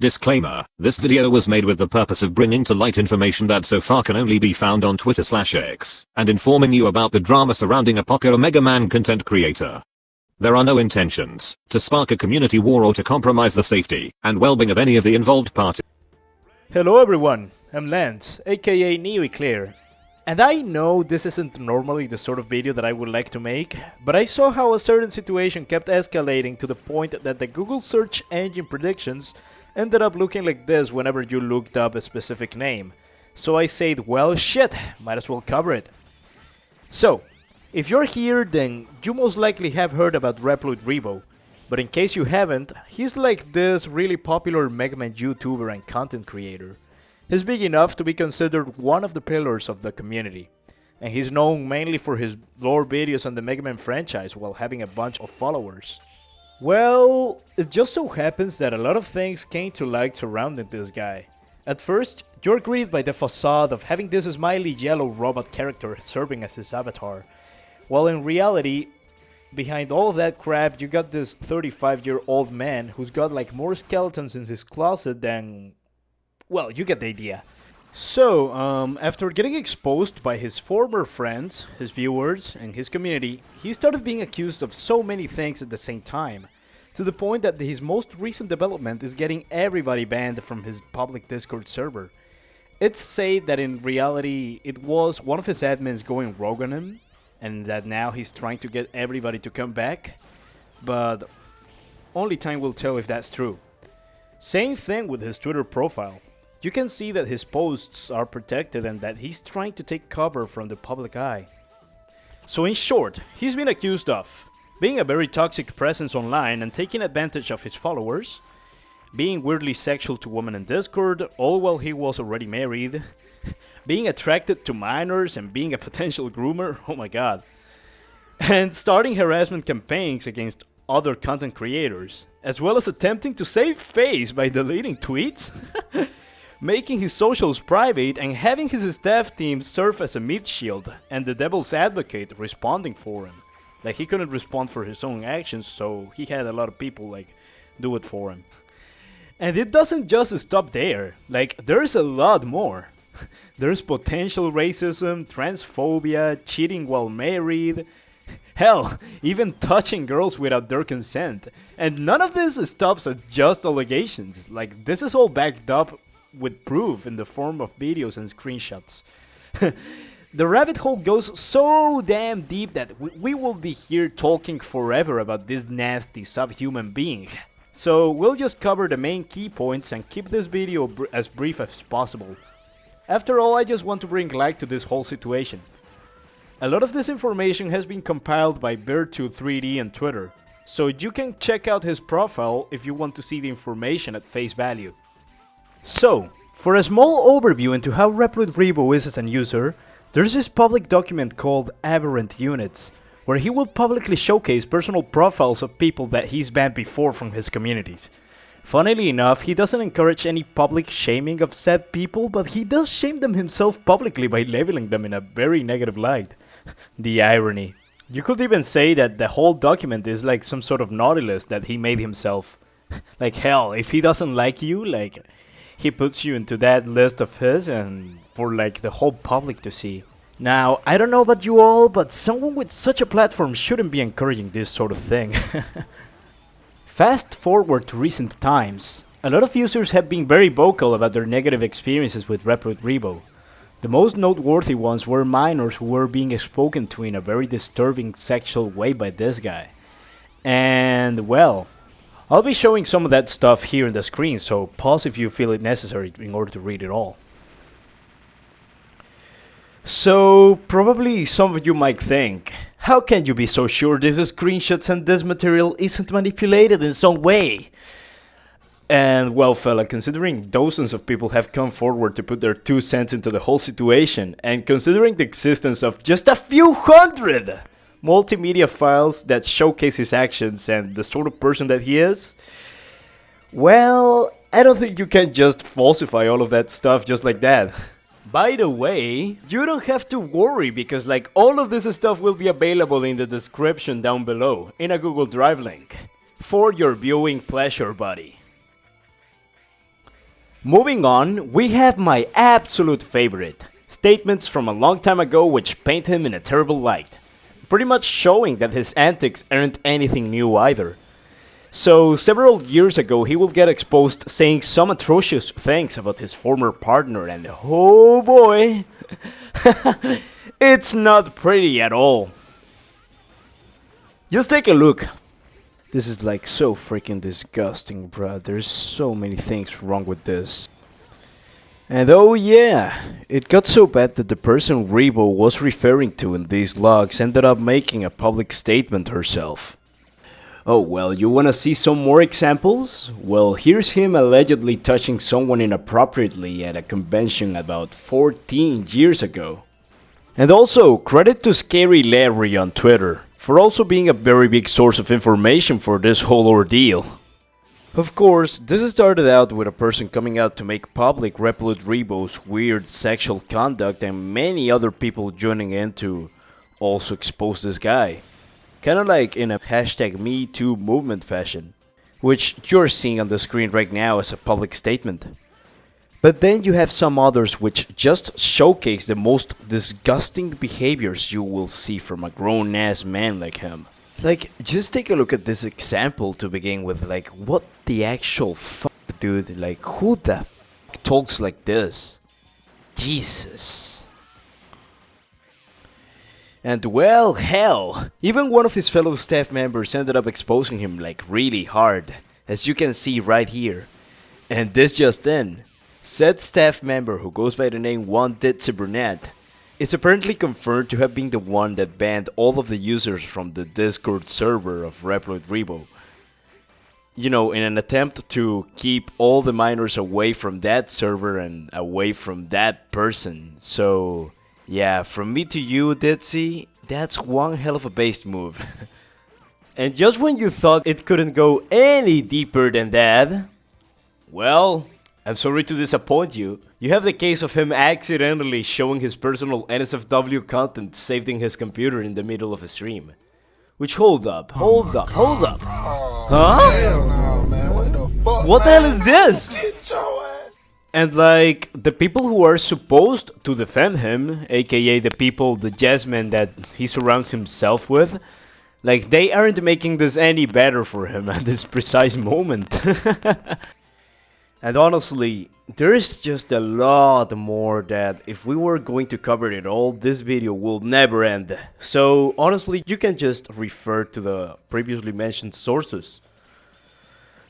Disclaimer, this video was made with the purpose of bringing to light information that so far can only be found on Twitter/X, and informing you about the drama surrounding a popular Mega Man content creator. There are no intentions to spark a community war or to compromise the safety and well-being of any of the involved parties. Hello everyone, I'm Lance, aka NeoEclair. And I know this isn't normally the sort of video that I would like to make, but I saw how a certain situation kept escalating to the point that the Google search engine predictions ended up looking like this whenever you looked up a specific name. So I said, well shit, might as well cover it. So, if you're here, then you most likely have heard about Reploid REVO. But in case you haven't, he's like this really popular Mega Man YouTuber and content creator. He's big enough to be considered one of the pillars of the community. And he's known mainly for his lore videos on the Mega Man franchise while having a bunch of followers. Well, it just so happens that a lot of things came to light surrounding this guy. At first, you're greeted by the facade of having this smiley yellow robot character serving as his avatar. While in reality, behind all of that crap, you got this 35-year-old man who's got like more skeletons in his closet than... well, you get the idea. So, after getting exposed by his former friends, his viewers, and his community, he started being accused of so many things at the same time, to the point that his most recent development is getting everybody banned from his public Discord server. It's said that in reality, it was one of his admins going rogue on him, and that now he's trying to get everybody to come back, but only time will tell if that's true. Same thing with his Twitter profile. You can see that his posts are protected and that he's trying to take cover from the public eye. So in short, he's been accused of being a very toxic presence online and taking advantage of his followers, being weirdly sexual to women in Discord, all while he was already married, being attracted to minors and being a potential groomer, oh my god, and starting harassment campaigns against other content creators, as well as attempting to save face by deleting tweets, making his socials private and having his staff team serve as a meat shield and the devil's advocate responding for him. Like, he couldn't respond for his own actions, so he had a lot of people like do it for him. And it doesn't just stop there, like there's a lot more. There's potential racism, transphobia, cheating while married, hell, even touching girls without their consent. And none of this stops at just allegations, like this is all backed up with proof in the form of videos and screenshots. The rabbit hole goes so damn deep that we will be here talking forever about this nasty subhuman being. So we'll just cover the main key points and keep this video as brief as possible. After all, I just want to bring light to this whole situation. A lot of this information has been compiled by Bear23D on Twitter, so you can check out his profile if you want to see the information at face value. So, for a small overview into how Reploid REVO is as an user, there's this public document called Aberrant Units, where he will publicly showcase personal profiles of people that he's banned before from his communities. Funnily enough, he doesn't encourage any public shaming of said people, but he does shame them himself publicly by labeling them in a very negative light. The irony. You could even say that the whole document is like some sort of naughty list that he made himself. Like hell, if he doesn't like you, like, he puts you into that list of his and for like the whole public to see. Now, I don't know about you all, but someone with such a platform shouldn't be encouraging this sort of thing. Fast forward to recent times, a lot of users have been very vocal about their negative experiences with Reploid REVO. The most noteworthy ones were minors who were being spoken to in a very disturbing sexual way by this guy. And well, I'll be showing some of that stuff here on the screen, so pause if you feel it necessary in order to read it all. So, probably some of you might think, how can you be so sure these screenshots and this material isn't manipulated in some way? And well fella, considering dozens of people have come forward to put their 2 cents into the whole situation, and considering the existence of just a few hundred multimedia files that showcase his actions and the sort of person that he is, well, I don't think you can just falsify all of that stuff just like that. By the way, you don't have to worry because like all of this stuff will be available in the description down below in a Google Drive link for your viewing pleasure, buddy. Moving on, we have my absolute favorite. Statements from a long time ago which paint him in a terrible light. Pretty much showing that his antics aren't anything new either. So, several years ago he will get exposed saying some atrocious things about his former partner, and oh boy, it's not pretty at all. Just take a look. This is like so freaking disgusting, bruh. There's so many things wrong with this. And oh yeah, it got so bad that the person REVO was referring to in these logs ended up making a public statement herself. Oh well, you wanna see some more examples? Well, here's him allegedly touching someone inappropriately at a convention about 14 years ago. And also, credit to Scary Larry on Twitter for also being a very big source of information for this whole ordeal. Of course, this started out with a person coming out to make public Reploid REVO's weird sexual conduct and many other people joining in to also expose this guy. Kinda like in a #MeToo movement fashion, which you're seeing on the screen right now as a public statement. But then you have some others which just showcase the most disgusting behaviors you will see from a grown-ass man like him. Like, just take a look at this example to begin with, like, what the actual fuck, dude, like, who the fuck talks like this? Jesus. And well, hell, even one of his fellow staff members ended up exposing him like really hard, as you can see right here. And this just in, said staff member who goes by the name One Ditzy Brunette is apparently confirmed to have been the one that banned all of the users from the Discord server of Reploid REVO. You know, in an attempt to keep all the minors away from that server and away from that person. So, yeah, from me to you, Ditzy, that's one hell of a base move. And just when you thought it couldn't go any deeper than that, well, I'm sorry to disappoint you. You have the case of him accidentally showing his personal NSFW content saved in his computer in the middle of a stream. Which, hold up. Huh? Hell no, man. What the fuck? What the hell is this? Get your ass. And like, the people who are supposed to defend him, aka the people, the jazzmen that he surrounds himself with, like, they aren't making this any better for him at this precise moment. And honestly, there is just a lot more that if we were going to cover it all, this video will never end. So honestly, you can just refer to the previously mentioned sources.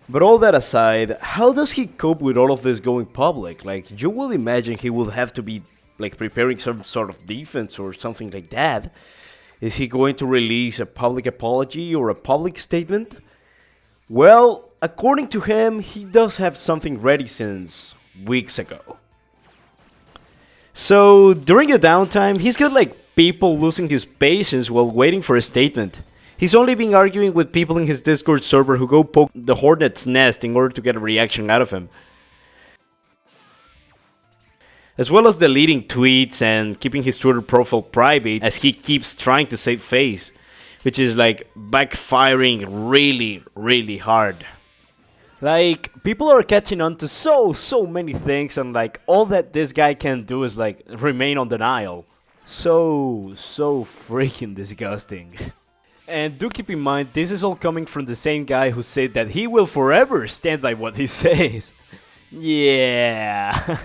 But all that aside, how does he cope with all of this going public? Like, you will imagine he will have to be like preparing some sort of defense or something like that. Is he going to release a public apology or a public statement? Well, according to him, he does have something ready since weeks ago. So, during the downtime, he's got like people losing his patience while waiting for a statement. He's only been arguing with people in his Discord server who go poke the hornet's nest in order to get a reaction out of him. As well as deleting tweets and keeping his Twitter profile private as he keeps trying to save face, which is like backfiring really hard. Like, people are catching on to so many things, and like all that this guy can do is like remain on denial. So freaking disgusting. And do keep in mind, this is all coming from the same guy who said that he will forever stand by what he says. Yeah.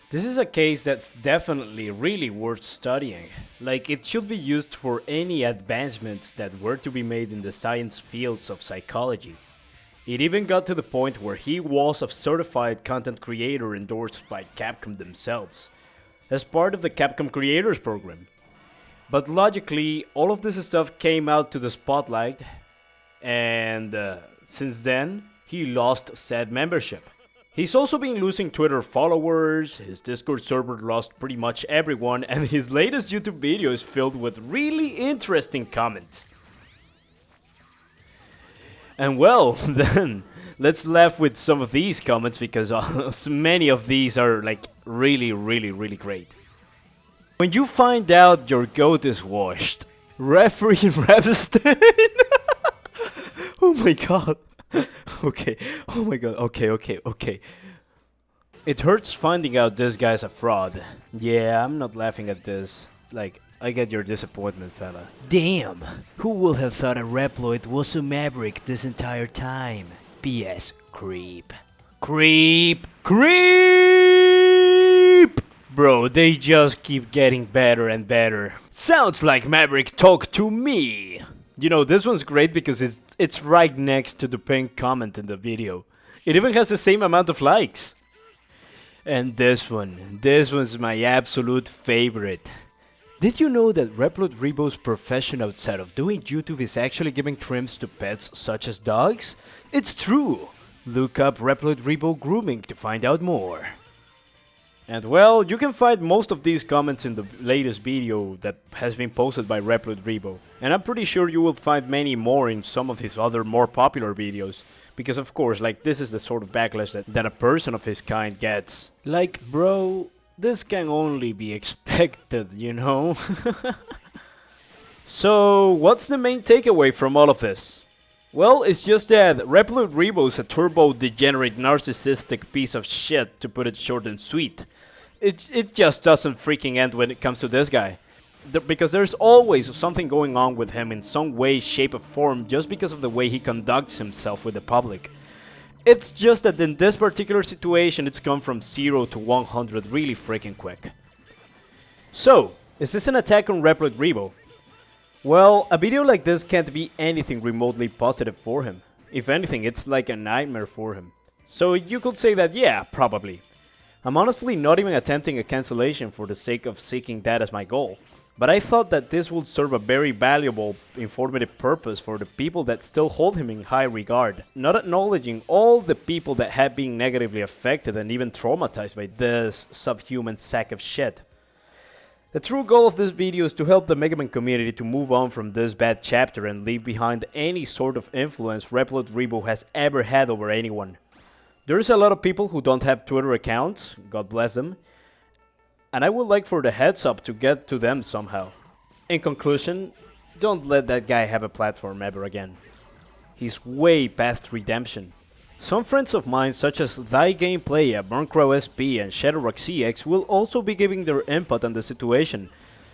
This is a case that's definitely really worth studying. Like, it should be used for any advancements that were to be made in the science fields of psychology. It even got to the point where he was a certified content creator endorsed by Capcom themselves, as part of the Capcom Creators Program. But logically, all of this stuff came out to the spotlight, and since then, he lost said membership. He's also been losing Twitter followers, his Discord server lost pretty much everyone, and his latest YouTube video is filled with really interesting comments. And well, then, let's laugh with some of these comments because many of these are like really great. When you find out your goat is washed, referee Revstein. Oh my god. Okay, oh my god, okay. It hurts finding out this guy's a fraud. Yeah, I'm not laughing at this. Like, I get your disappointment, fella. Damn, who would have thought a Reploid was a maverick this entire time? P.S. Creep. Creep! Bro, they just keep getting better and better. Sounds like Maverick talk to me! You know, this one's great because it's right next to the pinned comment in the video. It even has the same amount of likes. And this one's my absolute favorite. Did you know that Reploid REVO's profession outside of doing YouTube is actually giving trims to pets such as dogs? It's true! Look up Reploid REVO Grooming to find out more. And well, you can find most of these comments in the latest video that has been posted by Reploid REVO. And I'm pretty sure you will find many more in some of his other more popular videos. Because of course, like, this is the sort of backlash that a person of his kind gets. Like, bro, this can only be expected, you know? So, what's the main takeaway from all of this? Well, it's just that Reploid REVO is a turbo-degenerate narcissistic piece of shit, to put it short and sweet. It just doesn't freaking end when it comes to this guy. Because there's always something going on with him in some way, shape or form just because of the way he conducts himself with the public. It's just that in this particular situation it's gone from 0 to 100 really freaking quick. So, is this an attack on Reploid REVO? Well, a video like this can't be anything remotely positive for him. If anything, it's like a nightmare for him. So you could say that yeah, probably. I'm honestly not even attempting a cancellation for the sake of seeking that as my goal. But I thought that this would serve a very valuable, informative purpose for the people that still hold him in high regard, not acknowledging all the people that have been negatively affected and even traumatized by this subhuman sack of shit. The true goal of this video is to help the Mega Man community to move on from this bad chapter and leave behind any sort of influence Reploid REVO has ever had over anyone. There's a lot of people who don't have Twitter accounts, God bless them, and I would like for the heads up to get to them somehow. In conclusion, don't let that guy have a platform ever again. He's way past redemption. Some friends of mine such as Thy Gameplay, Burncrow SP and Shadowrock CX will also be giving their input on the situation.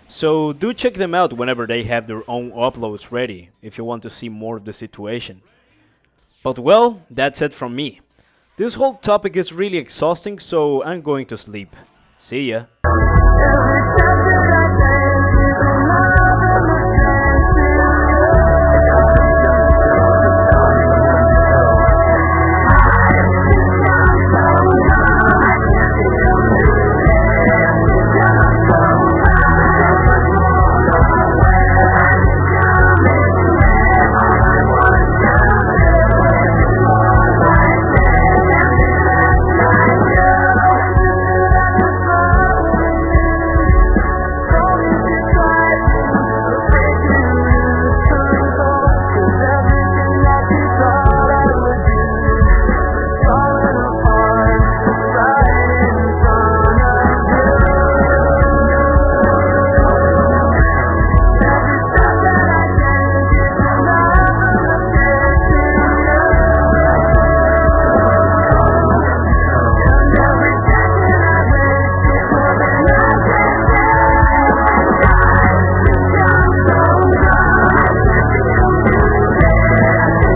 So do check them out whenever they have their own uploads ready, if you want to see more of the situation. But well, that's it from me. This whole topic is really exhausting, so I'm going to sleep. See ya.